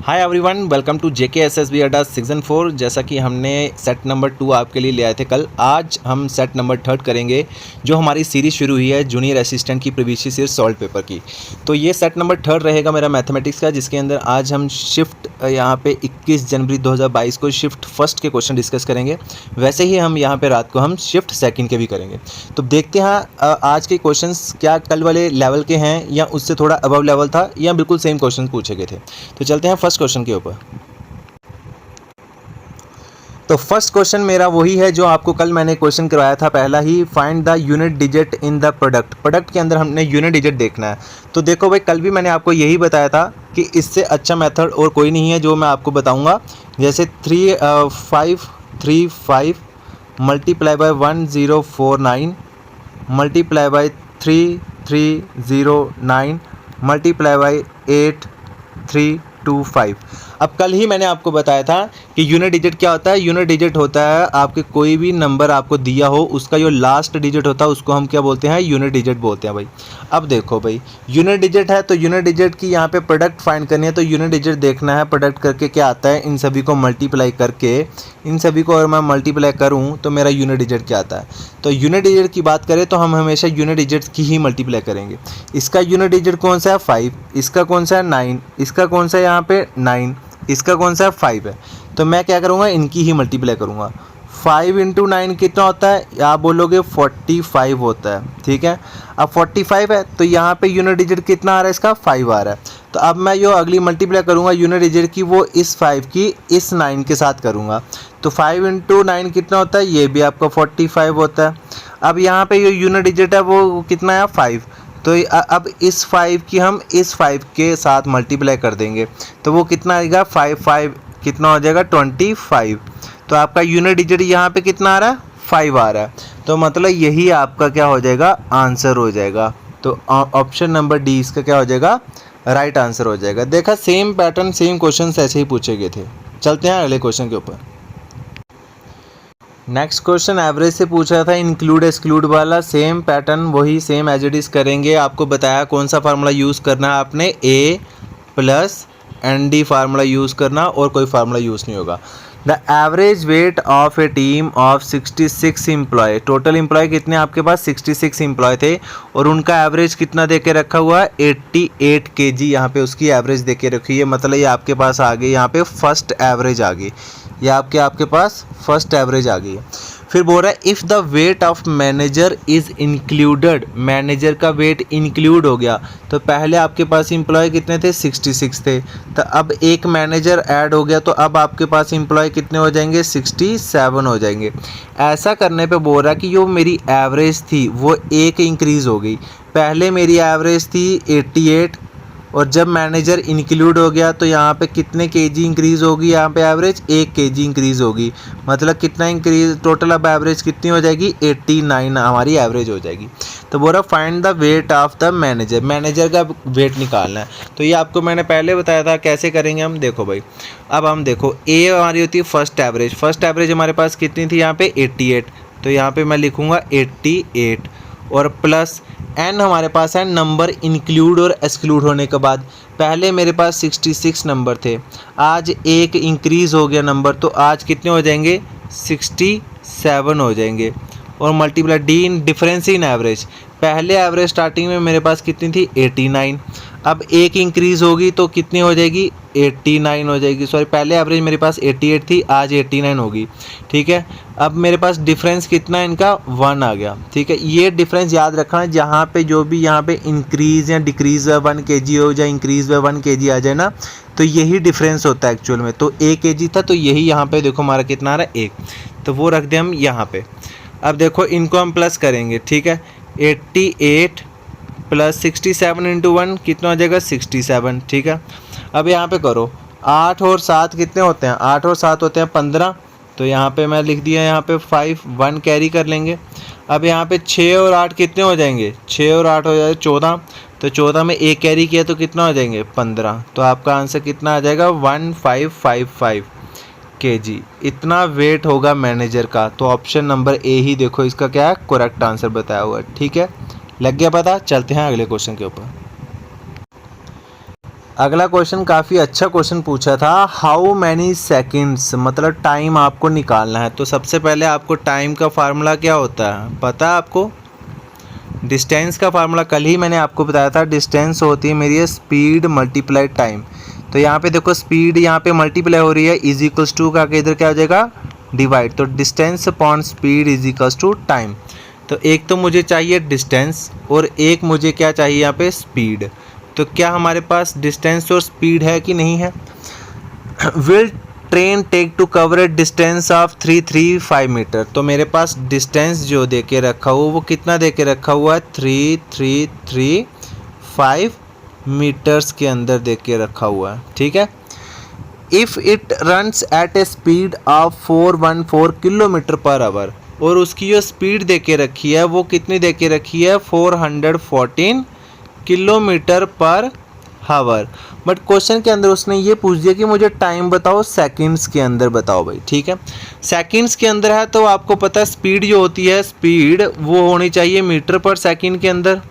Hi everyone, welcome to JKSSB Adda season 4। जैसा कि हमने सेट नंबर 2 आपके लिए ले आए थे कल, आज हम सेट नंबर 3 करेंगे। जो हमारी सीरीज़ शुरू हुई है जूनियर असिस्टेंट की प्रीवियस ईयर सॉल्व पेपर की, तो ये सेट नंबर 3 रहेगा मेरा मैथमेटिक्स का, जिसके अंदर आज हम शिफ्ट यहाँ पे 21 जनवरी 2022 को शिफ्ट फर्स्ट के क्वेश्चन डिस्कस करेंगे। वैसे ही हम यहाँ पे रात को हम शिफ्ट सेकंड के भी करेंगे। तो देखते हैं आज के क्वेश्चंस क्या कल वाले लेवल के हैं या उससे थोड़ा अबव लेवल था या बिल्कुल सेम क्वेश्चन पूछे गए थे। तो चलते हैं फर्स्ट क्वेश्चन के ऊपर। तो फर्स्ट क्वेश्चन मेरा वही है जो आपको कल मैंने क्वेश्चन करवाया था पहला ही, find the unit digit in the product के अंदर हमने यूनिट डिजिट देखना है। तो देखो भाई, कल भी मैंने आपको यही बताया था कि इससे अच्छा मेथड और कोई नहीं है जो मैं आपको बताऊंगा। जैसे 3535 multiply by 1049 multiply by 3309 multiply by 8325। अब कल ही मैंने आपको बताया था कि यूनिट डिजिट क्या होता है। यूनिट डिजिट होता है आपके कोई भी नंबर आपको दिया हो, उसका जो लास्ट डिजिट होता है उसको हम क्या बोलते हैं, यूनिट डिजिट बोलते हैं भाई। अब देखो भाई, यूनिट डिजिट है तो यूनिट डिजिट की यहाँ पे प्रोडक्ट फाइंड करनी है, तो यूनिट डिजिट देखना है। प्रोडक्ट करके क्या आता है, इन सभी को मल्टीप्लाई करके, इन सभी को अगर मैं मल्टीप्लाई करूँ तो मेरा यूनिट डिजिट क्या आता है। तो यूनिट डिजिट की बात करें तो हम हमेशा यूनिट डिजिट की ही मल्टीप्लाई करेंगे। इसका यूनिट डिजिट कौन सा है, 5, इसका कौन सा है 9, इसका कौन सा है यहाँ पे 9, इसका कौन सा है 5 है। तो मैं क्या करूँगा, इनकी ही मल्टीप्लाई करूँगा। 5 × 9 कितना होता है, आप बोलोगे 45 होता है, ठीक है। अब 45 है तो यहाँ पे यूनिट डिजिट कितना आ रहा है, इसका 5 आ रहा है। तो अब मैं जो अगली मल्टीप्लाई करूँगा यूनिट डिजिट की, वो इस 5 की इस 9 के साथ करूँगा। तो 5 × 9 कितना होता है, ये भी आपका 45 होता है। अब यहाँ पे जो यूनिट डिजिट है वो कितना है, 5। तो अब इस 5 की हम इस 5 के साथ मल्टीप्लाई कर देंगे, तो वो कितना आएगा, 5 कितना हो जाएगा 25। तो आपका यूनिट डिजिट यहाँ पे कितना आ रहा है, 5 आ रहा है। तो मतलब यही आपका क्या हो जाएगा, आंसर हो जाएगा। तो ऑप्शन नंबर डी इसका क्या हो जाएगा, राइट आंसर हो जाएगा। देखा, सेम पैटर्न सेम क्वेश्चन ऐसे ही पूछे गए थे। चलते हैं अगले क्वेश्चन के ऊपर। नेक्स्ट क्वेश्चन एवरेज से पूछा था, इंक्लूड एक्सक्लूड वाला। सेम पैटर्न वही सेम एज इट इज करेंगे। आपको बताया कौन सा फार्मूला यूज़ करना है आपने, A+ND फार्मूला यूज़ करना, और कोई फार्मूला यूज़ नहीं होगा। The average weight of a team of 66 employ, total employ कितने आपके पास 66 एम्प्लॉय थे, और उनका एवरेज कितना दे के रखा हुआ है, 88 kg यहाँ पे उसकी एवरेज दे के रखी है। मतलब ये आपके पास आ गई, यहाँ पे फर्स्ट एवरेज आ गई, ये आपके पास फर्स्ट एवरेज आ गई है। फिर बोल रहा है if the weight of manager is included, manager का वेट इंक्लूड हो गया। तो पहले आपके पास एम्प्लॉय कितने थे, 66 थे। तो अब एक मैनेजर ऐड हो गया, तो अब आपके पास एम्प्लॉय कितने हो जाएंगे, 67 हो जाएंगे। ऐसा करने पे बोल रहा है कि जो मेरी एवरेज थी वो एक इंक्रीज़ हो गई। पहले मेरी एवरेज थी 88, और जब मैनेजर इंक्लूड हो गया तो यहाँ पे कितने केजी इंक्रीज़ होगी, यहाँ पे एवरेज 1 केजी इंक्रीज़ होगी। मतलब कितना इंक्रीज, टोटल अब एवरेज कितनी हो जाएगी, 89 हमारी एवरेज हो जाएगी। तो बोला find the weight of the manager, manager का वेट निकालना है। तो ये आपको मैंने पहले बताया था कैसे करेंगे हम। देखो भाई, अब हम देखो ए हमारी होती है फर्स्ट एवरेज। फर्स्ट एवरेज हमारे पास कितनी थी यहाँ पे 88, तो यहाँ पे मैं लिखूँगा 88, और प्लस एन हमारे पास है नंबर इंक्लूड और एक्सक्लूड होने के बाद। पहले मेरे पास 66 नंबर थे, आज एक इंक्रीज़ हो गया नंबर, तो आज कितने हो जाएंगे, 67 हो जाएंगे। और multiply D in difference in average, पहले एवरेज स्टार्टिंग में मेरे पास कितनी थी 89, अब एक इंक्रीज़ होगी तो कितनी हो जाएगी 89 हो जाएगी। सॉरी, पहले एवरेज मेरे पास 88 थी, आज 89 होगी, ठीक है। अब मेरे पास डिफरेंस कितना है इनका, 1 आ गया, ठीक है। ये डिफरेंस याद रखना है, जहाँ पे जो भी यहाँ पे इंक्रीज़ या डिक्रीज़ 1 kg हो या इंक्रीज़ 1 kg आ जाए ना, तो यही डिफरेंस होता है एक्चुअल में। तो 1 kg था, तो यही यहाँ पे देखो हमारा कितना आ रहा है 1, तो वो रख दें हम यहाँ पे। अब देखो इनको हम प्लस करेंगे, ठीक है। 88 + 67 × 1 कितना हो जाएगा, 67, ठीक है। अब यहाँ पे करो 8 और 7 कितने होते हैं, 8 और 7 होते हैं 15, तो यहाँ पे मैं लिख दिया यहाँ पे 5, 1 कैरी कर लेंगे। अब यहाँ पे 6 और 8 कितने हो जाएंगे, 6 और 8 हो जाएगा 14, तो 14 में 1 कैरी किया तो कितना हो जाएंगे 15। तो आपका आंसर कितना आ जाएगा 1555 kg, इतना वेट होगा मैनेजर का। तो ऑप्शन नंबर ए ही देखो इसका क्या है, करेक्ट आंसर बताया हुआ है, ठीक है। लग गया पता। चलते हैं अगले क्वेश्चन के ऊपर। अगला क्वेश्चन काफ़ी अच्छा क्वेश्चन पूछा था, हाउ मैनी सेकेंड्स, मतलब टाइम आपको निकालना है। तो सबसे पहले आपको टाइम का फार्मूला क्या होता है पता है आपको? डिस्टेंस का फार्मूला कल ही मैंने आपको बताया था, डिस्टेंस होती है मेरी स्पीड मल्टीप्लाई टाइम। तो यहाँ पे देखो स्पीड यहाँ पे मल्टीप्लाई हो रही है, इज इक्वल्स टू का इधर क्या हो जाएगा डिवाइड, तो distance upon speed is equals to time. तो एक तो मुझे चाहिए डिस्टेंस और एक मुझे क्या चाहिए यहाँ पे स्पीड। तो क्या हमारे पास डिस्टेंस और स्पीड है कि नहीं है? Will train take to cover a distance of 335 metre. तो मेरे पास डिस्टेंस जो दे के रखा हुआ वो कितना दे के रखा हुआ है 3335 मीटर्स के अंदर दे के रखा हुआ है, ठीक है। If it runs at A speed of 414 kilometre per hour, और उसकी जो स्पीड दे के रखी है वो कितनी दे के रखी है 414 किलोमीटर पर हावर। बट क्वेश्चन के अंदर उसने ये पूछ दिया कि मुझे टाइम बताओ सेकंड्स के अंदर बताओ भाई, ठीक है। सेकंड्स के अंदर है तो आपको पता है स्पीड जो होती है स्पीड वो होनी चाहिए मीटर पर सेकंड के अंदर,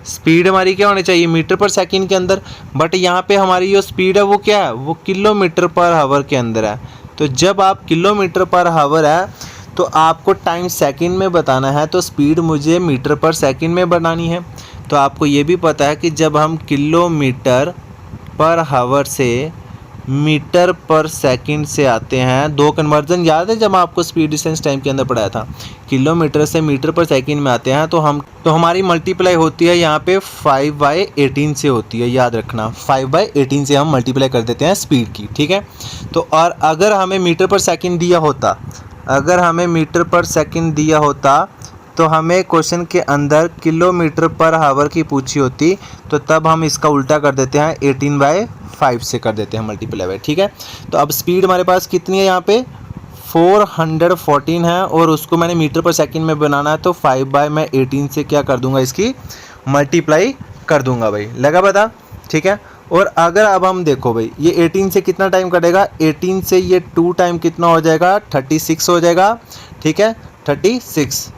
स्पीड हमारी क्या होनी चाहिए मीटर पर सेकंड के अंदर। बट यहाँ पे हमारी जो स्पीड है वो क्या है वो किलोमीटर पर हावर के अंदर है। तो जब आप किलोमीटर पर हावर है तो आपको टाइम सेकंड में बताना है, तो स्पीड मुझे मीटर पर सेकंड में बनानी है। तो आपको ये भी पता है कि जब हम किलोमीटर पर हावर से मीटर पर सेकंड से आते हैं, दो कन्वर्जन याद है जब आपको स्पीड डिस्टेंस टाइम के अंदर पढ़ाया था, किलोमीटर से मीटर पर सेकंड में आते हैं तो हमारी मल्टीप्लाई होती है यहाँ पे 5/18 से होती है, याद रखना 5/18 से हम मल्टीप्लाई कर देते हैं स्पीड की, ठीक है। तो और अगर हमें मीटर पर सेकंड दिया होता, अगर हमें मीटर पर सेकंड दिया होता तो हमें क्वेश्चन के अंदर किलोमीटर पर हावर की पूछी होती, तो तब हम इसका उल्टा कर देते हैं 18/5 से कर देते हैं मल्टीप्लाई बाय, ठीक है। तो अब स्पीड हमारे पास कितनी है यहाँ पे 414 है और उसको मैंने मीटर पर सेकंड में बनाना है, तो 5/18 से क्या कर दूंगा इसकी मल्टीप्लाई कर दूंगा भाई, लगा पता, ठीक है। और अगर अब हम देखो भाई ये 18 से कितना टाइम कटेगा, 18 से ये 2 टाइम कितना हो जाएगा 36 हो जाएगा, ठीक है 36।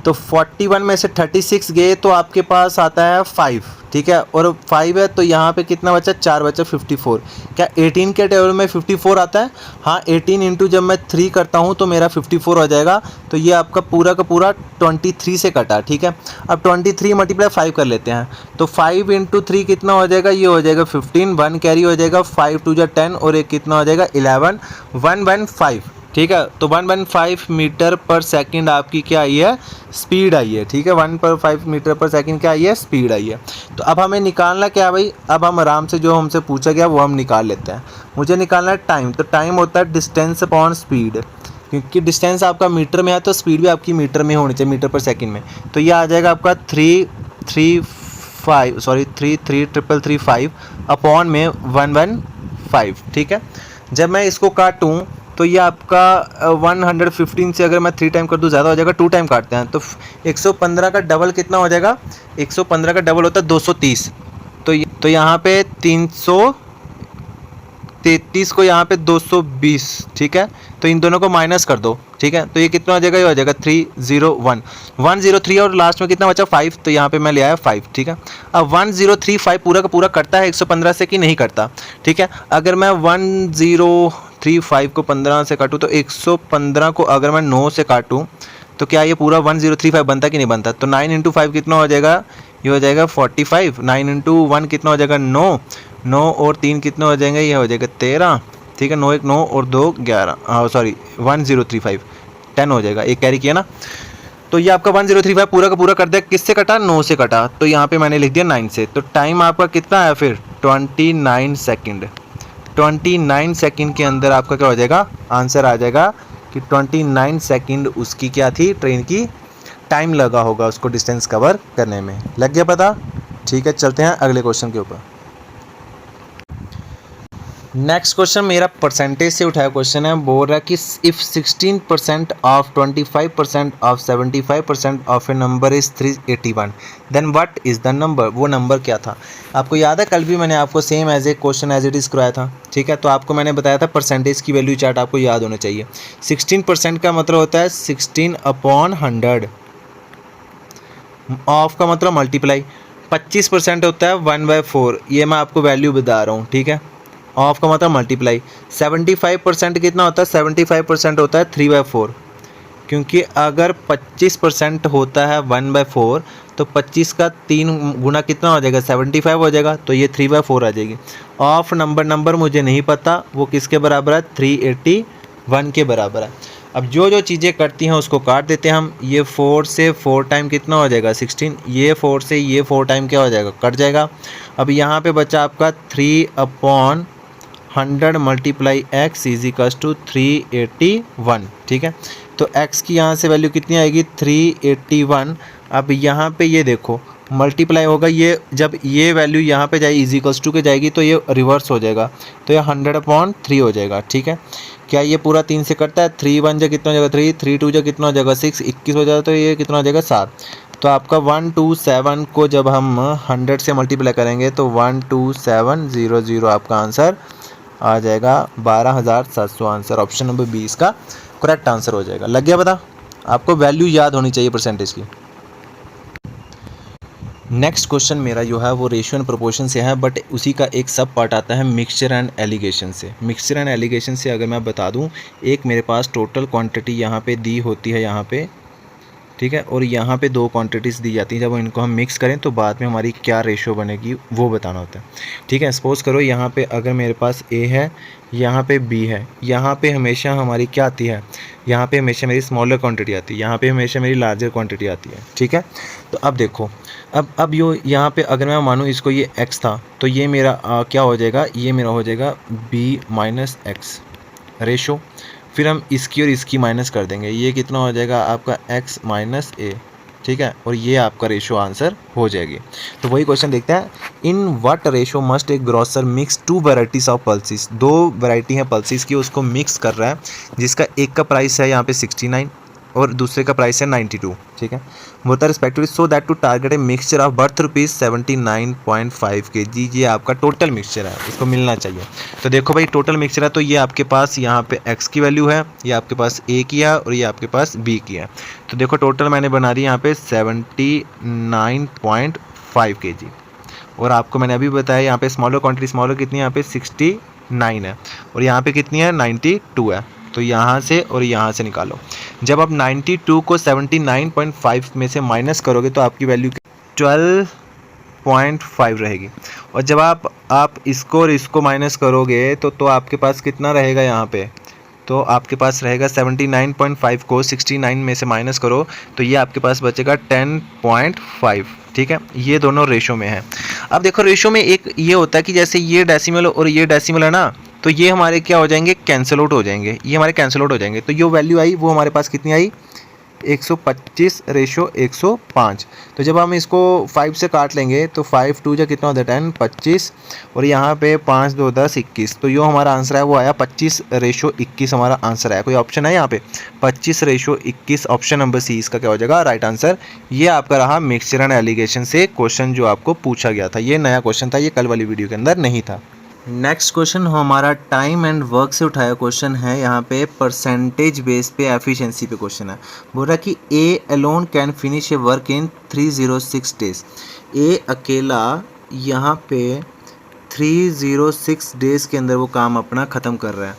तो 41 में से 36 गए तो आपके पास आता है 5, ठीक है। और 5 है तो यहाँ पे कितना बचा 4 बचा 54। क्या 18 के टेबल में 54 आता है? हाँ 18 इंटू जब मैं 3 करता हूँ तो मेरा 54 हो जाएगा। तो ये आपका पूरा का पूरा 23 से कटा, ठीक है। अब 23 मल्टीप्लाई 5 कर लेते हैं, तो 5 इंटू 3 कितना हो जाएगा, ये हो जाएगा 15, 1 कैरी हो जाएगा, 5 2 जा 10 और एक कितना हो जाएगा 11, 115, ठीक है। तो 115 मीटर पर सेकंड आपकी क्या आई है स्पीड आई है, ठीक है। 115 मीटर पर सेकंड क्या आई है स्पीड आई है। तो अब हमें निकालना क्या है भाई, अब हम आराम से जो हमसे पूछा गया वो हम निकाल लेते हैं। मुझे निकालना है टाइम, तो टाइम होता है डिस्टेंस अपॉन स्पीड, क्योंकि डिस्टेंस आपका मीटर में है तो स्पीड भी आपकी मीटर में होनी चाहिए, मीटर पर सेकंड में। तो ये आ जाएगा आपका 3335 अपॉन में 115, ठीक है। जब मैं इसको काटूँ तो ये आपका 115 से अगर मैं 3 टाइम कर दूँ ज़्यादा हो जाएगा, 2 टाइम काटते हैं तो 115 का डबल कितना हो जाएगा, 115 का डबल होता है 230। तो यहाँ पे 333 को यहाँ पे 220, ठीक है। तो इन दोनों को माइनस कर दो, ठीक है। तो ये कितना हो जाएगा, ये हो जाएगा 301, 103 और लास्ट में कितना बचा 5, तो यहाँ पे मैं ले आया 5, ठीक है। अब 1035 पूरा का पूरा कटता है 115 से कि नहीं कटता, ठीक है। अगर मैं 1035 को 15 से काटूँ तो 115 को अगर मैं 9 से काटूँ तो क्या ये पूरा 1035 बनता कि नहीं बनता। तो 9 इंटू 5 कितना हो जाएगा, ये हो जाएगा 45, 9 इंटू 1 कितना हो जाएगा 9, 9 और 3 कितने हो जाएंगे, ये हो जाएगा 13, ठीक है। 9 1 9 और 2 11, हाँ सॉरी 1035 10 हो जाएगा, एक कैरी किया ना। तो ये आपका 1035 पूरा का पूरा कर दिया, किससे कटा 9 से कटा, तो यहाँ पे मैंने लिख दिया 9 से। तो टाइम आपका कितना है फिर 29 सेकंड, 29 सेकंड के अंदर आपका क्या हो जाएगा आंसर आ जाएगा कि 29 सेकंड उसकी क्या थी ट्रेन की टाइम लगा होगा उसको डिस्टेंस कवर करने में, लग गया पता, ठीक है। चलते हैं अगले क्वेश्चन के ऊपर। नेक्स्ट क्वेश्चन मेरा परसेंटेज से उठाया क्वेश्चन है, बोल रहा है कि if 16% of 25% of 75% of a number is 381 then what is the number. वो नंबर क्या था आपको याद है, कल भी मैंने आपको same as a question as it is कराया था, ठीक है। तो आपको मैंने बताया था परसेंटेज की वैल्यू चार्ट आपको याद होना चाहिए। 16% का मतलब होता है 16/100, ऑफ का मतलब मल्टीप्लाई, 25% होता है 1/4, ये मैं आपको वैल्यू बता रहा हूँ, ठीक है। ऑफ का मतलब मल्टीप्लाई। 75% कितना होता है, 75% होता है 3/4, क्योंकि अगर 25% होता है 1/4 तो 25 का 3 गुना कितना हो जाएगा, 75 हो जाएगा, तो ये 3/4 आ जाएगी। ऑफ नंबर मुझे नहीं पता वो किसके बराबर है, 381 के बराबर है। अब जो जो चीज़ें करती हैं उसको काट देते हैं हम। ये 4 से 4 टाइम कितना हो जाएगा, 16। ये 4 से ये 4 टाइम क्या हो जाएगा, कट जाएगा। अब यहाँ पे बचा आपका 3/100 multiply x is equals to 381, ठीक है। तो x की यहाँ से वैल्यू कितनी आएगी, 381। अब यहाँ पे ये देखो मल्टीप्लाई होगा, ये जब ये वैल्यू यहाँ पे जाएगी इज इक्वल्स टू के जाएगी तो ये रिवर्स हो जाएगा, तो ये 100/3 हो जाएगा, ठीक है। क्या ये पूरा 3 से कटता है, 3 1 जा कितना हो जाएगा 3, 3 2 जा कितना हो जाएगा 6, 21 हो जाएगा, तो ये कितना हो जाएगा 7। तो आपका 127 को जब हम 100 से मल्टीप्लाई करेंगे तो 12700 आपका आंसर आ जाएगा 12,700। आंसर ऑप्शन नंबर 20 का करेक्ट आंसर हो जाएगा। लग गया पता, आपको वैल्यू याद होनी चाहिए परसेंटेज की। नेक्स्ट क्वेश्चन मेरा जो है वो रेशियो एंड प्रोपोर्शन से है, बट उसी का एक सब पार्ट आता है मिक्सचर एंड एलिगेशन से। मिक्सचर एंड एलिगेशन से अगर मैं बता दूं, एक मेरे पास टोटल क्वांटिटी यहाँ पे दी होती है यहाँ पे, ठीक है, और यहाँ पे 2 क्वांटिटीज़ दी जाती हैं। जब इनको हम मिक्स करें तो बाद में हमारी क्या रेशो बनेगी वो बताना होता है, ठीक है। सपोज़ करो यहाँ पे अगर मेरे पास A है, यहाँ पे B है, यहाँ पे हमेशा हमारी क्या आती है, यहाँ पे हमेशा मेरी स्मॉलर क्वांटिटी आती है, यहाँ पे हमेशा मेरी लार्जर क्वांटिटी आती है, ठीक है। तो अब देखो, अब यो यहाँ पे अगर मैं मानूँ इसको ये x था, तो ये मेरा क्या हो जाएगा, ये मेरा हो जाएगा B - x रेशो। फिर हम इसकी और इसकी माइनस कर देंगे, ये कितना हो जाएगा आपका x - a, ठीक है, और ये आपका रेशो आंसर हो जाएगी। तो वही क्वेश्चन देखते हैं, in what ratio must A grocer mix 2 varieties of pulses. 2 variety हैं पल्सेस की, उसको मिक्स कर रहा है, जिसका एक का प्राइस है यहाँ पे 69 और दूसरे का प्राइस है 92, ठीक है, both are respectively, so that to target a mixture of worth ₹79.5 kg। ये आपका टोटल मिक्सचर है, इसको मिलना चाहिए। तो देखो भाई टोटल मिक्सचर है, तो ये आपके पास यहाँ पे x की वैल्यू है, ये आपके पास a की है और ये आपके पास b की है। तो देखो टोटल मैंने बना दी यहाँ पे 79.5 kg, और आपको मैंने अभी बताया यहाँ पे स्मॉलर क्वान्टिटी, स्मॉलर कितनी है यहाँ पे 69 है, और यहाँ पे कितनी है 92 है। तो यहाँ से और यहाँ से निकालो। जब आप 92 को 79.5 में से माइनस करोगे तो आपकी वैल्यू 12.5 रहेगी, और जब आप इसको और इसको माइनस करोगे तो आपके पास कितना रहेगा यहाँ पे, तो आपके पास रहेगा 79.5 को 69 में से माइनस करो तो ये आपके पास बचेगा 10.5, ठीक है। ये दोनों रेशो में है। अब देखो रेशो में एक ये होता है कि जैसे ये डेसिमल और ये डेसिमल है ना, तो ये हमारे क्या हो जाएंगे, कैंसिल आउट हो जाएंगे, ये हमारे कैंसिल आउट हो जाएंगे। तो जो वैल्यू आई वो हमारे पास कितनी आई, 125:105। तो जब हम इसको 5 से काट लेंगे तो 5 2 जा कितना होता है 10, 25, और यहाँ पे 5 2 10 21। तो जो हमारा आंसर है वो आया 25:21 हमारा आंसर है। कोई ऑप्शन है यहाँ पे 25:21, ऑप्शन नंबर सी इसका क्या हो जाएगा राइट आंसर। ये आपका रहा मिक्सचर एंड एलिगेशन से क्वेश्चन जो आपको पूछा गया था। ये नया क्वेश्चन था, ये कल वाली वीडियो के अंदर नहीं था। नेक्स्ट क्वेश्चन हमारा टाइम एंड वर्क से उठाया क्वेश्चन है। यहाँ पे परसेंटेज बेस पे एफिशिएंसी पे क्वेश्चन है। बोल रहा है कि A alone can finish a work in 306 days. A अकेला यहाँ पे 306 डेज़ के अंदर वो काम अपना ख़त्म कर रहा है।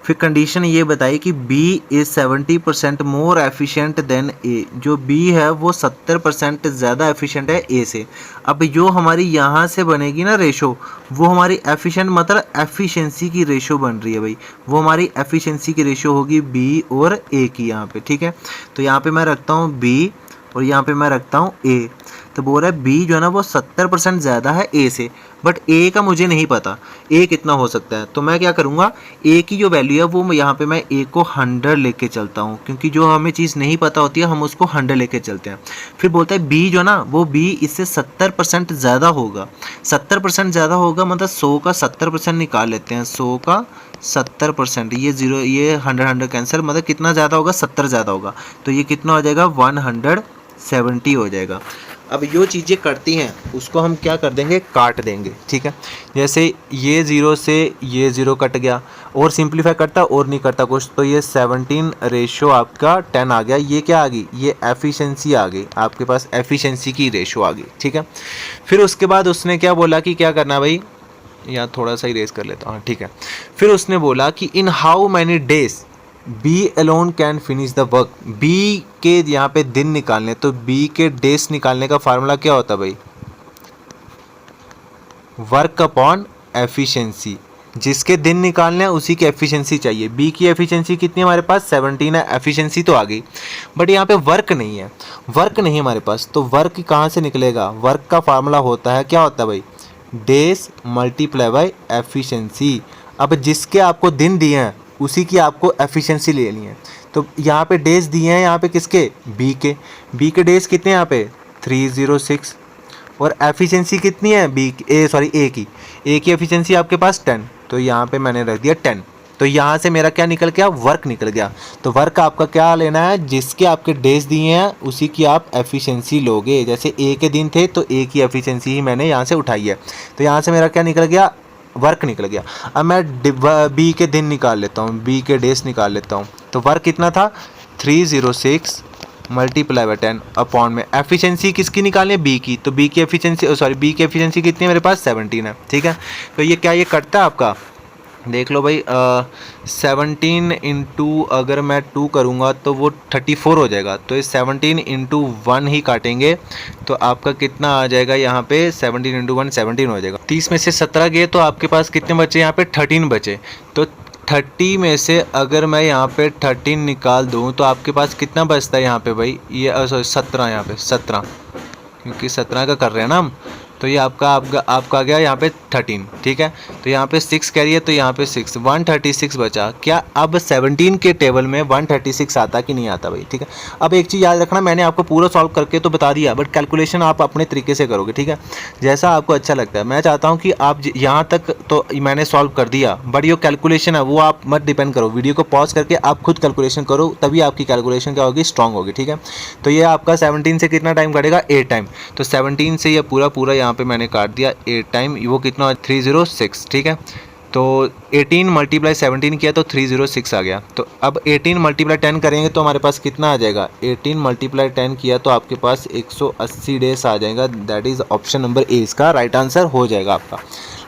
फिर कंडीशन ये बताई कि B is 70% more efficient then A। जो B है वो 70% ज़्यादा एफिशिएंट है A से। अब जो हमारी यहाँ से बनेगी ना रेशो, वो हमारी एफिशिएंट मतलब एफिशिएंसी की रेशो बन रही है भाई, वो हमारी एफिशिएंसी की रेशो होगी B और A की यहाँ पे, ठीक है। तो यहाँ पे मैं रखता हूँ B और यहाँ पे मैं रखता हूँ A। तो बोल रहा है B जो है ना वो 70% ज़्यादा है A से, बट A का मुझे नहीं पता A कितना हो सकता है। तो मैं क्या करूँगा, A की जो वैल्यू है वो यहाँ पे मैं A को 100 लेके चलता हूँ, क्योंकि जो हमें चीज़ नहीं पता होती है हम उसको 100 लेके चलते हैं। फिर बोलता है B जो ना वो B इससे 70% ज़्यादा होगा। 70% ज़्यादा होगा मतलब 100 का 70% निकाल लेते हैं, 100 का 70%, ये 0 ये 100 कैंसिल, मतलब कितना ज़्यादा होगा 70 ज़्यादा होगा, तो ये कितना हो जाएगा 170 हो जाएगा। अब जो चीज़ें करती हैं उसको हम क्या कर देंगे, काट देंगे, ठीक है। जैसे ये 0 से ये 0 कट गया, और सिंप्लीफाई करता और नहीं करता कुछ, तो ये 17 रेशो आपका 10 आ गया। ये क्या आ गई, ये एफिशिएंसी आ गई, आपके पास एफिशिएंसी की रेशो आ गई, ठीक है। फिर उसके बाद उसने क्या बोला कि क्या करना भाई, यहाँ थोड़ा सा इरेज कर लेता हूँ, हाँ ठीक है। फिर उसने बोला कि in how many days B alone can finish the work. B के यहाँ पे दिन निकालने, तो बी के डेज निकालने का फार्मूला क्या होता है भाई, वर्क अपॉन एफिशिएंसी। जिसके दिन निकालने हैं उसी की एफिशिएंसी चाहिए। बी की एफिशिएंसी कितनी है हमारे पास, 17 है, एफिशिएंसी तो आ गई, बट यहाँ पे वर्क नहीं है, वर्क नहीं है हमारे पास, तो वर्क कहाँ से निकलेगा, वर्क का फार्मूला होता है, क्या होता है भाई, डेज मल्टीप्लाई बाय एफिशिएंसी। अब जिसके आपको दिन दिए हैं उसी की आपको एफिशिएंसी लेनी है। तो यहाँ पे डेज दिए हैं, यहाँ पे किसके, बी के डेज कितने हैं यहाँ पे 306, और एफिशिएंसी कितनी है ए की एफिशिएंसी आपके पास 10, तो यहाँ पे मैंने रख दिया 10। तो यहाँ से मेरा क्या निकल गया, वर्क निकल गया। तो वर्क आपका क्या लेना है, जिसके आपके डेज दिए हैं उसी की आप एफिशिएंसी लोगे। जैसे ए के दिन थे तो ए की एफिशिएंसी ही मैंने यहाँ से उठाई है, तो यहाँ से मेरा क्या निकल गया, वर्क निकल गया। अब मैं बी के दिन निकाल लेता हूँ, बी के डेज निकाल लेता हूँ, तो वर्क कितना था 306 मल्टीप्लाई बाय 10 अपॉन में एफिशिएंसी किसकी निकालनी है, बी की, तो बी की एफिशिएंसी कितनी है मेरे पास 17 है, ठीक है। तो ये क्या, ये कटता है आपका, देख लो भाई 17 इंटू अगर मैं 2 करूँगा तो वो 34 हो जाएगा, तो ये 17 इंटू 1 ही काटेंगे तो आपका कितना आ जाएगा यहाँ पे 17 इंटू 1 17 हो जाएगा। 30 में से 17 गए तो आपके पास कितने बचे, यहाँ पे 13 बचे। तो 30 में से अगर मैं यहाँ पे 13 निकाल दूँ तो आपके पास कितना बचता है यहाँ पे भाई, ये सॉरी 17, यहाँ पे 17, क्योंकि 17 का कर रहे हैं ना हम, तो ये आपका आ गया यहाँ पे 13, ठीक है। तो यहाँ पे 6 कैरी है, तो यहाँ पे 6 136 बचा। क्या अब 17 के टेबल में 136 आता कि नहीं आता भाई, ठीक है। अब एक चीज़ याद रखना, मैंने आपको पूरा सॉल्व करके तो बता दिया, बट कैलकुलेशन आप अपने तरीके से करोगे, ठीक है, जैसा आपको अच्छा लगता है। मैं चाहता हूँ कि आप यहाँ तक तो मैंने सॉल्व कर दिया, बट ये कैलकुलेशन है वो आप मत डिपेंड करो, वीडियो को पॉज करके आप खुद कैलकुलेशन करो, तभी आपकी कैलकुलेशन क्या होगी, स्ट्रांग होगी, ठीक है। तो ये आपका 17 से कितना टाइम कटेगा, 8 टाइम। तो 17 से ये पूरा यहाँ पे मैंने काट दिया 8 टाइम, वो कितना 306, ठीक है। तो 18 मल्टीप्लाई 17 किया तो 306 आ गया। तो अब 18 मल्टीप्लाई 10 करेंगे तो हमारे पास कितना आ जाएगा, 18 मल्टीप्लाई 10 किया तो आपके पास 180 डेज आ जाएगा। That is option number A, इसका राइट आंसर हो जाएगा आपका।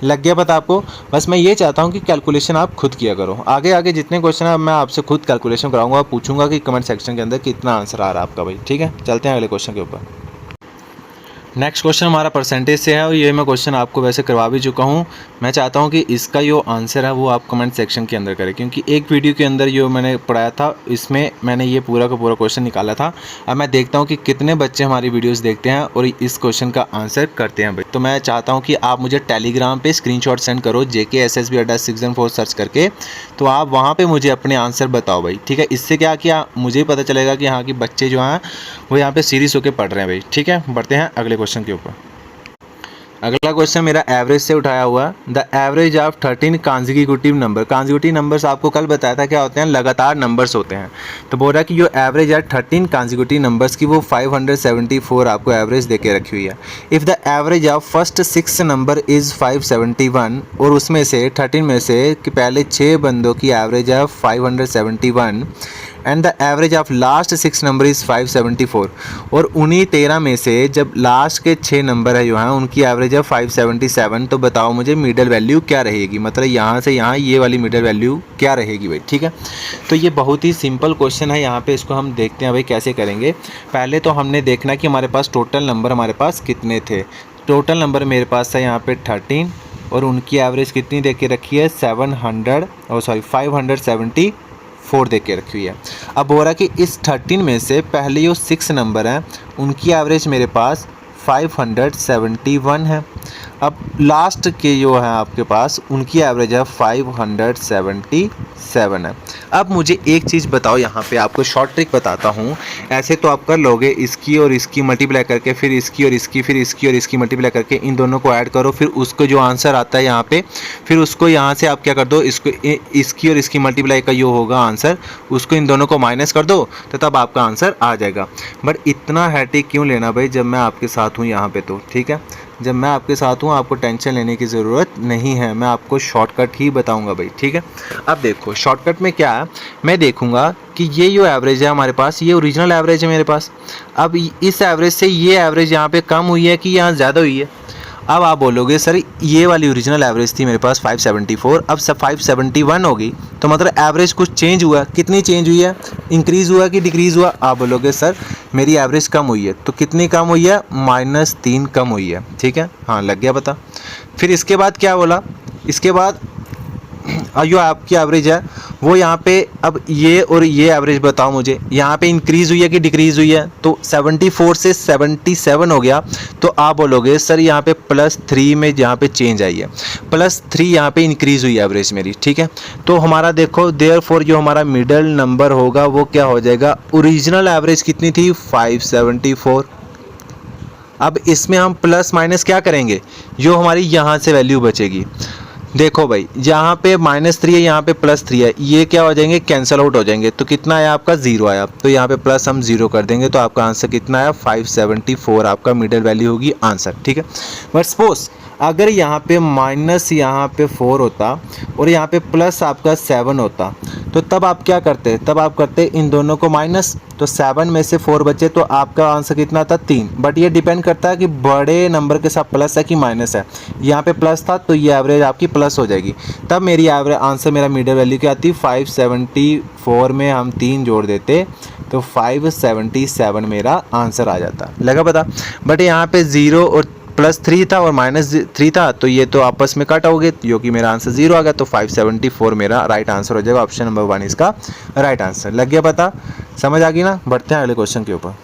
लग गया पता आपको। बस मैं ये चाहता हूँ कि कैलकुलेशन आप खुद किया करो। आगे जितने क्वेश्चन है मैं आपसे खुद कैलकुलेशन कराऊंगा, पूछूंगा कि कमेंट सेक्शन के अंदर कितना आंसर आ रहा है आपका भाई, ठीक है। चलते हैं अगले क्वेश्चन के ऊपर। नेक्स्ट क्वेश्चन हमारा परसेंटेज से है और ये मैं क्वेश्चन आपको वैसे करवा भी चुका हूँ। मैं चाहता हूँ कि इसका जो आंसर है वो आप कमेंट सेक्शन के अंदर करें, क्योंकि एक वीडियो के अंदर जो मैंने पढ़ाया था इसमें मैंने ये पूरा का पूरा क्वेश्चन निकाला था। अब मैं देखता हूँ कि कितने बच्चे हमारी वीडियोज़ देखते हैं और इस क्वेश्चन का आंसर करते हैं भाई। तो मैं चाहता हूँ कि आप मुझे टेलीग्राम पर स्क्रीनशॉट सेंड करो, JKSSB-614 सर्च करके, तो आप वहाँ पर मुझे अपने आंसर बताओ भाई, ठीक है। इससे क्या किया मुझे पता चलेगा कि हाँ कि बच्चे जो हैं वो यहाँ पर सीरियस होकर पढ़ रहे हैं भाई, ठीक है। बढ़ते हैं अगले क्वेश्चन के ऊपर। अगला क्वेश्चन मेरा एवरेज से उठाया हुआ, the average of 13 consecutive number. Consecutive numbers आपको कल बताया था क्या होते हैं, लगातार नंबर्स होते हैं। तो बोल रहा है कि जो एवरेज है 13 कॉन्जिक्यूटिव नंबर्स की वो 574 आपको एवरेज देके रखी हुई है। If the average of first 6 number is 571 और उसमें से 13 में से कि पहले 6 बंदों की एवरेज है 571 and the average of last 6 number is 574 और उन्हीं 13 में से जब लास्ट के 6 नंबर है जो हैं उनकी एवरेज है 577, तो बताओ मुझे मिडल वैल्यू क्या रहेगी, मतलब यहाँ से यहाँ ये वाली मिडल वैल्यू क्या रहेगी भाई, ठीक है। तो ये बहुत ही सिंपल क्वेश्चन है, यहाँ पे इसको हम देखते हैं भाई कैसे करेंगे। पहले तो हमने देखना कि हमारे पास टोटल नंबर हमारे पास कितने थे। टोटल नंबर मेरे पास है यहाँ पे 13 और उनकी एवरेज कितनी दे के रखी है 574 दे के रखी हुई है। अब हो रहा है कि इस 13 में से पहले जो 6 नंबर हैं उनकी एवरेज मेरे पास 571 है। अब लास्ट के जो है आपके पास उनकी एवरेज है 577 है। अब मुझे एक चीज़ बताओ, यहाँ पे आपको शॉर्ट ट्रिक बताता हूँ। ऐसे तो आप कर लोगे, इसकी और इसकी मल्टीप्लाई करके, फिर इसकी और इसकी, फिर इसकी और इसकी मल्टीप्लाई करके इन दोनों को ऐड करो, फिर उसको जो आंसर आता है यहाँ पे, फिर उसको यहाँ से आप क्या कर दो, इसको इसकी और इसकी मल्टीप्लाई का जो होगा आंसर, उसको इन दोनों को माइनस कर दो, तो तब आपका आंसर आ जाएगा। बट इतना हैट्रिक क्यों लेना भाई, जब मैं आपके साथ हूँ यहाँ पे, तो ठीक है, जब मैं आपके साथ हूँ आपको टेंशन लेने की ज़रूरत नहीं है, मैं आपको शॉर्टकट ही बताऊँगा भाई, ठीक है। अब देखो शॉर्टकट में क्या है, मैं देखूँगा कि ये जो एवरेज है हमारे पास, ये ओरिजिनल एवरेज है मेरे पास। अब इस एवरेज से ये एवरेज यहाँ पे कम हुई है कि यहाँ ज़्यादा हुई है। अब आप बोलोगे सर ये वाली ओरिजिनल एवरेज थी मेरे पास 574, अब सब 571 हो गई, तो मतलब एवरेज कुछ चेंज हुआ, कितनी चेंज हुई है, इंक्रीज़ हुआ कि डिक्रीज़ हुआ। आप बोलोगे सर मेरी एवरेज कम हुई है, तो कितनी कम हुई है, -3 कम हुई है, ठीक है, हाँ लग गया पता। फिर इसके बाद क्या बोला, इसके बाद जो आपकी एवरेज है वो यहाँ पे, अब ये और ये एवरेज बताओ मुझे, यहाँ पे इंक्रीज़ हुई है कि डिक्रीज़ हुई है, तो 74 से 77 हो गया। तो आप बोलोगे सर यहाँ पे +3 में यहाँ पे चेंज आई है, +3 यहाँ पे इंक्रीज़ हुई एवरेज मेरी, ठीक है। तो हमारा देखो देयरफॉर जो हमारा मिडल नंबर होगा वो क्या हो जाएगा, ओरिजिनल एवरेज कितनी थी 574। अब इसमें हम प्लस माइनस क्या करेंगे, जो हमारी यहाँ से वैल्यू बचेगी, देखो भाई यहाँ पे -3 है, यहाँ पे +3 है, ये क्या हो जाएंगे, कैंसिल आउट हो जाएंगे, तो कितना आया आपका 0 आया, तो यहाँ पे प्लस हम 0 कर देंगे, तो आपका आंसर कितना आया 574 आपका मिडल वैल्यू होगी आंसर, ठीक है। बट सपोज अगर यहाँ पे यहाँ पे 4 होता और यहाँ पे प्लस आपका 7 होता, तो तब आप क्या करते, तब आप करते इन दोनों को माइनस, तो 7 में से 4 बचे, तो आपका आंसर कितना था 3। बट ये डिपेंड करता है कि बड़े नंबर के साथ प्लस है कि माइनस है, यहाँ पे प्लस था तो ये एवरेज आपकी प्लस हो जाएगी, तब मेरी एवरेज आंसर मेरा मिडल वैल्यू क्या आती, 574 में हम 3 जोड़ देते तो 577 मेरा आंसर आ जाता, लगा पता। बट यहाँ पे 0 और +3 था और -3 था, तो ये तो आपस में कट हो गए, जो कि मेरा आंसर 0 आ गया, तो 574 मेरा राइट आंसर हो जाएगा। ऑप्शन नंबर 1 इसका राइट आंसर, लग गया पता, समझ आ गई ना। बढ़ते हैं अगले क्वेश्चन के ऊपर।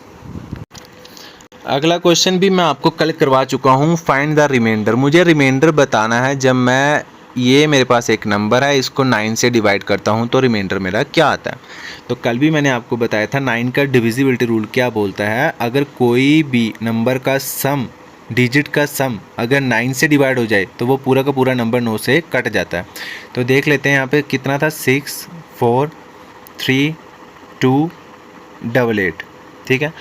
अगला क्वेश्चन भी मैं आपको कल करवा चुका हूँ, फाइंड द रिमाइंडर। मुझे रिमाइंडर बताना है, जब मैं ये मेरे पास एक नंबर है, इसको 9 से डिवाइड करता हूँ तो रिमाइंडर मेरा क्या आता है। तो कल भी मैंने आपको बताया था 9 का डिविजिबिलिटी रूल क्या बोलता है, अगर कोई भी नंबर का सम, डिजिट का सम अगर 9 से डिवाइड हो जाए तो वो पूरा का पूरा नंबर 9 से कट जाता है। तो देख लेते हैं यहाँ पे कितना था, 6 4 3 2 8, ठीक है।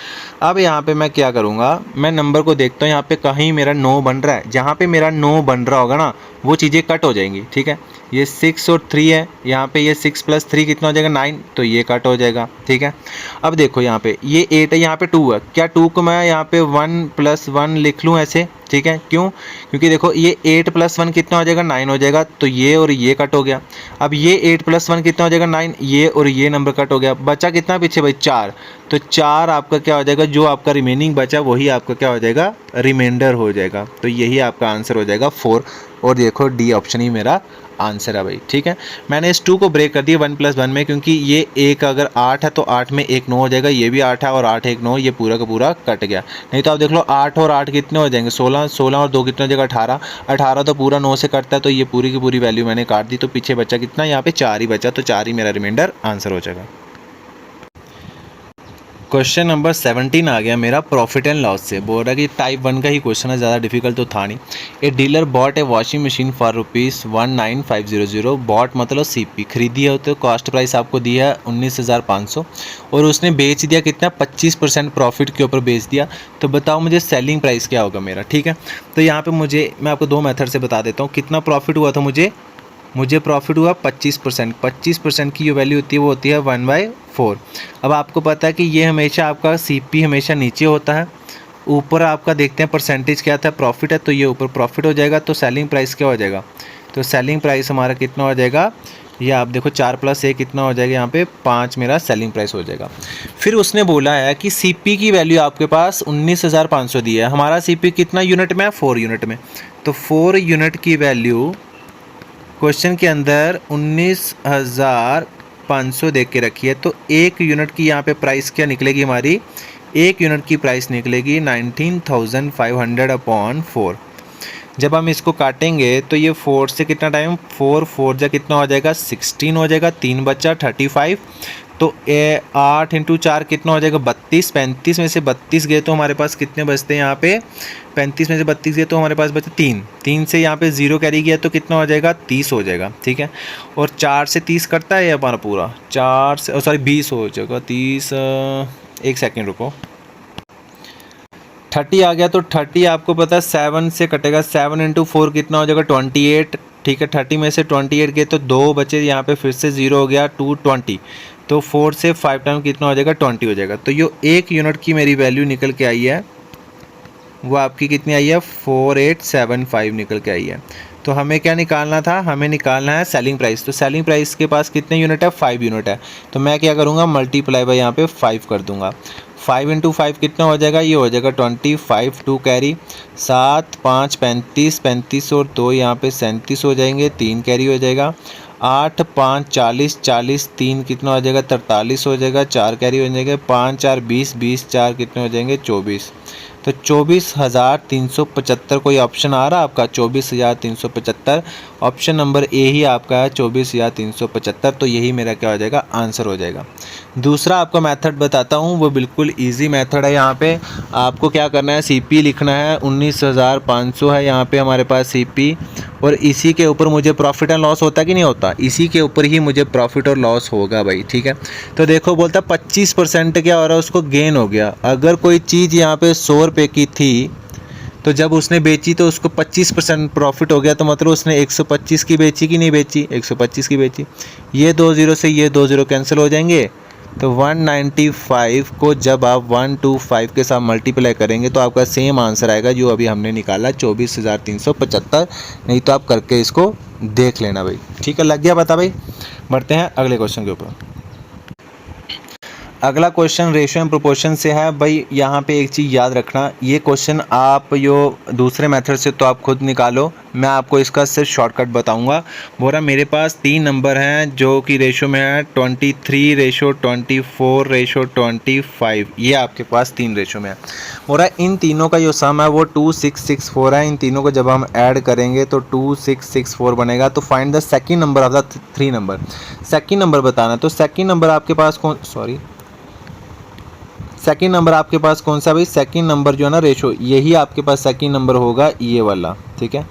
अब यहाँ पे मैं क्या करूँगा, मैं नंबर को देखता हूँ, यहाँ पे कहीं मेरा 9 बन रहा है, जहाँ पे मेरा 9 बन रहा होगा ना वो चीज़ें कट हो जाएंगी, ठीक है। ये 6 और 3 है, यहाँ पे ये 6 + 3 कितना हो जाएगा 9, तो ये कट हो जाएगा, ठीक है। अब देखो यहाँ पे ये 8 है, यहाँ पे 2 है, क्या 2 को मैं यहाँ पे 1 + 1 लिख लूँ ऐसे, ठीक है, क्यों, क्योंकि देखो ये 8 + 1 कितना हो जाएगा 9 हो जाएगा, तो ये और ये कट हो गया। अब ये 8 + 1 कितना हो जाएगा 9, ये और ये नंबर कट हो गया, बचा कितना पीछे भाई 4, तो 4 आपका क्या हो जाएगा, जो आपका रिमेनिंग बचा वही आपका क्या हो जाएगा, रिमाइंडर हो जाएगा, तो यही आपका आंसर हो जाएगा 4। और देखो डी ऑप्शन ही मेरा आंसर है भाई, ठीक है। मैंने इस 2 को ब्रेक कर दिया 1 + 1 में, क्योंकि ये एक अगर 8 है तो 8 में 1 9 हो जाएगा, ये भी 8 है और 8 1 9, ये पूरा का पूरा कट गया। नहीं तो आप देख लो 8 और 8 कितने हो जाएंगे 16, 16 और 2 कितने हो जाएगा 18, 18 तो पूरा 9 से कटता है, तो ये पूरी की पूरी वैल्यू मैंने काट दी, तो पीछे बचा कितना, यहाँ पे 4 ही बचा, तो 4 ही मेरा रिमाइंडर आंसर हो जाएगा। क्वेश्चन नंबर 17 आ गया मेरा, प्रॉफिट एंड लॉस से। बोल रहा है कि टाइप 1 का ही क्वेश्चन है, ज़्यादा डिफिकल्ट तो था नहीं। A dealer bought a washing machine for ₹19500, bought मतलब सीपी, खरीदी है तो कॉस्ट प्राइस आपको दी है 19,500 और उसने बेच दिया कितना 25% प्रॉफिट के ऊपर बेच दिया। तो बताओ मुझे सेलिंग प्राइस क्या होगा मेरा, ठीक है। तो यहाँ पर मैं आपको 2 मेथड से बता देता हूँ कितना प्रॉफिट हुआ था मुझे प्रॉफिट हुआ 25%। 25% की जो वैल्यू होती है वो होती है 1/4। अब आपको पता है कि ये हमेशा आपका सीपी हमेशा नीचे होता है, ऊपर आपका देखते हैं परसेंटेज क्या था, प्रॉफिट है तो ये ऊपर प्रॉफिट हो जाएगा, तो सेलिंग प्राइस क्या हो जाएगा, तो सेलिंग प्राइस हमारा कितना हो जाएगा, ये आप देखो 4 + 1 कितना हो जाएगा, यहाँ पे 5 मेरा सेलिंग प्राइस हो जाएगा। फिर उसने बोला है कि सीपी की वैल्यू आपके पास 19,500 दी है, हमारा सीपी कितना यूनिट में है 4 यूनिट में, तो 4 यूनिट की वैल्यू क्वेश्चन के अंदर 19,500 देख के रखी है, तो 1 यूनिट की यहाँ पे प्राइस क्या निकलेगी हमारी एक यूनिट की प्राइस निकलेगी 19,500 अपॉन 4। जब हम इसको काटेंगे तो ये 4 से कितना टाइम, 4 जा कितना हो जाएगा 16 हो जाएगा, 3 बचा 35। तो 8 इंटू 4 कितना हो जाएगा 32। 35 में से 32 गए तो हमारे पास कितने बचते हैं यहाँ पे, 35 में से 32 गए तो हमारे पास बचे 3। 3 से यहाँ पे 0 कैरी किया तो कितना हो जाएगा 30 हो जाएगा, ठीक है। और 4 से 30 कटता है हमारा पूरा, 4 से सॉरी 20 हो जाएगा 30। एक सेकेंड रुको, 30 आ गया तो 30 आपको पता है 7 से कटेगा, 7 इंटू 4 कितना हो जाएगा 28, ठीक है। 30 में से 28 गए तो 2 बचे, यहाँ पे फिर से 0 हो गया 220। तो 4 से 5 टाइम कितना हो जाएगा 20 हो जाएगा। तो ये एक यूनिट की मेरी वैल्यू निकल के आई है, वो आपकी कितनी आई है 4875 निकल के आई है। तो हमें क्या निकालना था, हमें निकालना है सेलिंग प्राइस। तो सेलिंग प्राइस के पास कितने यूनिट है 5 यूनिट है। तो मैं क्या करूँगा मल्टीप्लाई बाय यहाँ पे 5 कर दूँगा। 5 इंटू 5 कितना हो जाएगा, ये हो जाएगा 25, 2 कैरी, 7 5 35, 35 और 2 यहाँ पे 37 हो जाएंगे, 3 कैरी हो जाएगा, 8 5 40, 40 3 कितना हो जाएगा 43 हो जाएगा, 4 कैरी हो जाएंगे, 5 4 20, 20 4 कितने हो जाएंगे 24। तो 24,375 कोई ऑप्शन आ रहा है आपका 24,375, ऑप्शन नंबर ए ही आपका है 24,375। तो यही मेरा क्या हो जाएगा आंसर हो जाएगा। दूसरा आपका मेथड बताता हूँ, वो बिल्कुल इजी मेथड है। यहाँ पे आपको क्या करना है, सीपी लिखना है 19,500 है यहाँ पे हमारे पास सीपी, और इसी के ऊपर मुझे प्रॉफिट एंड लॉस होता कि नहीं होता, इसी के ऊपर ही मुझे प्रॉफिट और लॉस होगा भाई, ठीक है। तो देखो बोलता 25% क्या हो रहा है उसको गेन हो गया। अगर कोई चीज़ यहाँ पे 100 रुपये की थी तो जब उसने बेची तो उसको 25% प्रॉफिट हो गया, तो मतलब उसने 125 की बेची कि नहीं बेची, 125 की बेची। ये 2 0 से ये 2 0 कैंसिल हो जाएंगे। तो 195 को जब आप 125 के साथ मल्टीप्लाई करेंगे तो आपका सेम आंसर आएगा जो अभी हमने निकाला 24,375। नहीं तो आप करके इसको देख लेना भाई, ठीक है। लग गया पता भाई। बढ़ते हैं अगले क्वेश्चन के ऊपर। अगला क्वेश्चन रेशियो एंड प्रोपोर्शन से है भाई। यहाँ पे एक चीज़ याद रखना, ये क्वेश्चन आप जो दूसरे मेथड से तो आप खुद निकालो, मैं आपको इसका सिर्फ शॉर्टकट बताऊंगा। बोला मेरे पास 3 नंबर हैं जो कि रेशियो में है 23 रेशो 24 रेशो 25, ये आपके पास 3 रेशो में है। बोला इन तीनों का जो सम है वो 2664 है। इन तीनों को जब हम ऐड करेंगे तो 2664 बनेगा। तो find the second number of the 3 number. Second number बताना। तो सेकेंड नंबर आपके पास सेकेंड नंबर आपके पास कौन सा भाई, सेकेंड नंबर जो है ना रेशो, यही आपके पास सेकेंड नंबर होगा, ये वाला, ठीक है।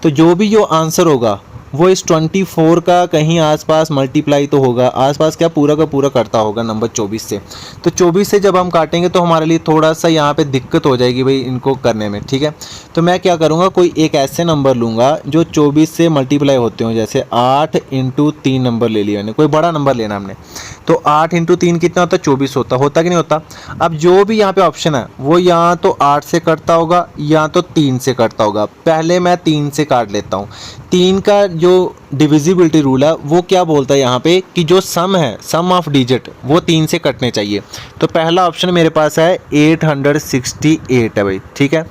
तो जो भी जो आंसर होगा वो इस 24 का कहीं आसपास मल्टीप्लाई तो होगा, आसपास क्या पूरा का पूरा करता होगा नंबर 24 से। तो 24 से जब हम काटेंगे तो हमारे लिए थोड़ा सा यहाँ पे दिक्कत हो जाएगी भाई इनको करने में, ठीक है। तो मैं क्या करूँगा, कोई एक ऐसे नंबर लूँगा जो 24 से मल्टीप्लाई होते हो, जैसे 8 इंटू 3 नंबर ले लिया मैंने, कोई बड़ा नंबर लेना हमने। तो 8 इंटू 3 कितना होता है 24 होता कि नहीं होता। अब जो भी यहाँ पे ऑप्शन है वो यहाँ तो 8 से कटता होगा या तो 3 से कटता होगा। पहले मैं 3 से काट लेता हूँ। 3 का जो डिविजिबिलिटी रूल है वो क्या बोलता है यहाँ पे कि जो सम है, सम ऑफ डिजिट, वो 3 से कटने चाहिए। तो पहला ऑप्शन मेरे पास है 868 है भाई, ठीक है।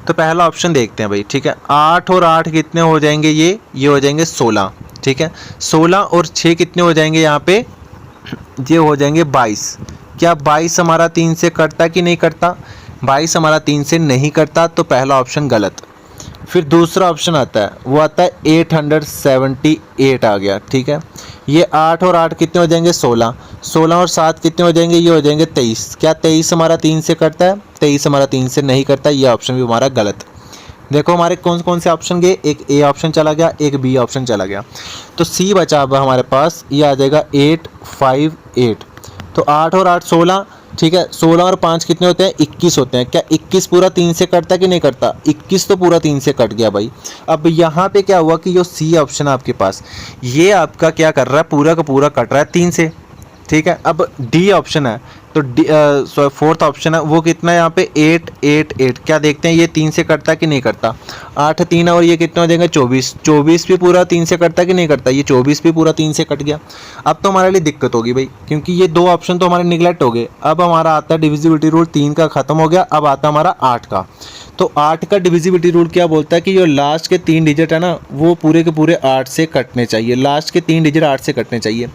तो पहला ऑप्शन देखते हैं भाई, ठीक है। 8 और 8 कितने हो जाएंगे, ये हो जाएंगे 16, ठीक है। 16 और 6 कितने हो जाएंगे यहाँ पे, ये हो जाएंगे 22। क्या 22 हमारा 3 से कटता कि नहीं कटता, 22 हमारा 3 से नहीं कटता, तो पहला ऑप्शन गलत। फिर दूसरा ऑप्शन आता है, वो आता है 878 आ गया, ठीक है। ये 8 और 8 कितने हो जाएंगे 16, 16 और 7 कितने हो जाएंगे, ये हो जाएंगे 23। क्या 23 हमारा 3 से कटता है, 23 हमारा 3 से नहीं कटता, ये ऑप्शन भी हमारा गलत। देखो हमारे कौन कौन से ऑप्शन गए, एक ए ऑप्शन चला गया, एक बी ऑप्शन चला गया। तो सी बचा अब हमारे पास, ये आ जाएगा 858। तो 8 और 8 16, ठीक है। 16 और 5 कितने होते हैं 21 होते हैं। क्या 21 पूरा 3 से कटता कि नहीं कटता, 21 तो पूरा 3 से कट गया भाई। अब यहाँ पे क्या हुआ कि जो सी ऑप्शन है आपके पास, ये आपका क्या कर रहा है, पूरा का पूरा कट रहा है 3 से, ठीक है। अब डी ऑप्शन है, तो फोर्थ ऑप्शन है वो कितना है यहाँ पे 888। क्या देखते हैं ये 3 से कटता कि नहीं करता, 8 3 और ये कितना हो जाएगा 24, 24 भी पूरा 3 से कटता कि नहीं करता, ये 24 भी पूरा 3 से कट गया। अब तो हमारे लिए दिक्कत होगी भाई, क्योंकि ये 2 ऑप्शन तो हमारे निगलेक्ट हो गए। अब हमारा आता है डिविजिबिलिटी रूल, 3 का खत्म हो गया, अब आता हमारा 8 का। तो 8 का डिविजिबिलिटी रूल क्या बोलता है कि जो लास्ट के 3 डिजिट है ना वो पूरे के पूरे 8 से कटने चाहिए। लास्ट के 3 डिजिट 8 से कटने चाहिए।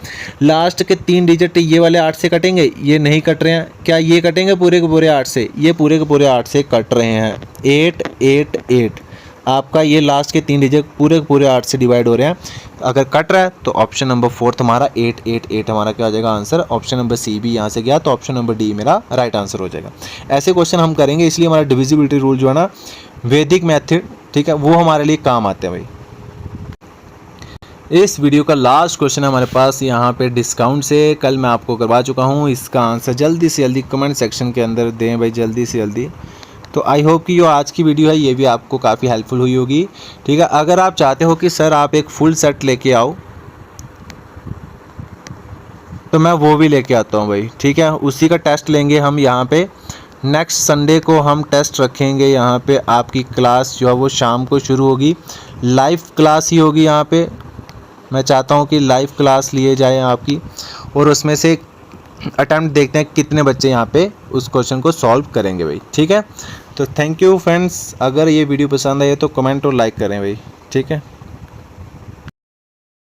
लास्ट के 3 डिजिट ये वाले 8 से कटेंगे, ये नहीं कट रहे हैं। क्या ये कटेंगे पूरे के पूरे 8 से? ये पूरे के पूरे 8 से कट रहे हैं। 8 8 8 आपका ये लास्ट के 3 डिजिट पूरे के पूरे 8 से डिवाइड हो रहे हैं। अगर कट रहा है तो ऑप्शन नंबर 4 हमारा 8 8 8 हमारा क्या हो जाएगा आंसर। ऑप्शन नंबर सी भी यहाँ से गया तो ऑप्शन नंबर डी मेरा राइट आंसर हो जाएगा। ऐसे क्वेश्चन हम करेंगे, इसलिए हमारा डिविजिबिलिटी रूल जो है ना वैदिक मेथड, ठीक है, वो हमारे लिए काम आते हैं भाई। इस वीडियो का लास्ट क्वेश्चन है हमारे पास यहाँ पे डिस्काउंट से, कल मैं आपको करवा चुका हूँ। इसका आंसर जल्दी से जल्दी कमेंट सेक्शन के अंदर दें भाई, जल्दी से जल्दी। तो आई होप कि जो आज की वीडियो है ये भी आपको काफ़ी हेल्पफुल हुई होगी, ठीक है। अगर आप चाहते हो कि सर आप एक फुल सेट लेके आओ तो मैं वो भी लेके आता हूँ भाई, ठीक है। उसी का टेस्ट लेंगे हम यहाँ पे। नेक्स्ट संडे को हम टेस्ट रखेंगे यहाँ पे। आपकी क्लास जो है वो शाम को शुरू होगी, लाइव क्लास ही होगी यहाँ पे। मैं चाहता हूँ कि लाइव क्लास लिए जाए आपकी, और उसमें से अटेम्प्ट देखते हैं कितने बच्चे यहाँ पे उस क्वेश्चन को सॉल्व करेंगे भाई, ठीक है। तो थैंक यू फ्रेंड्स, अगर ये वीडियो पसंद आए तो कमेंट और लाइक करें भाई, ठीक है।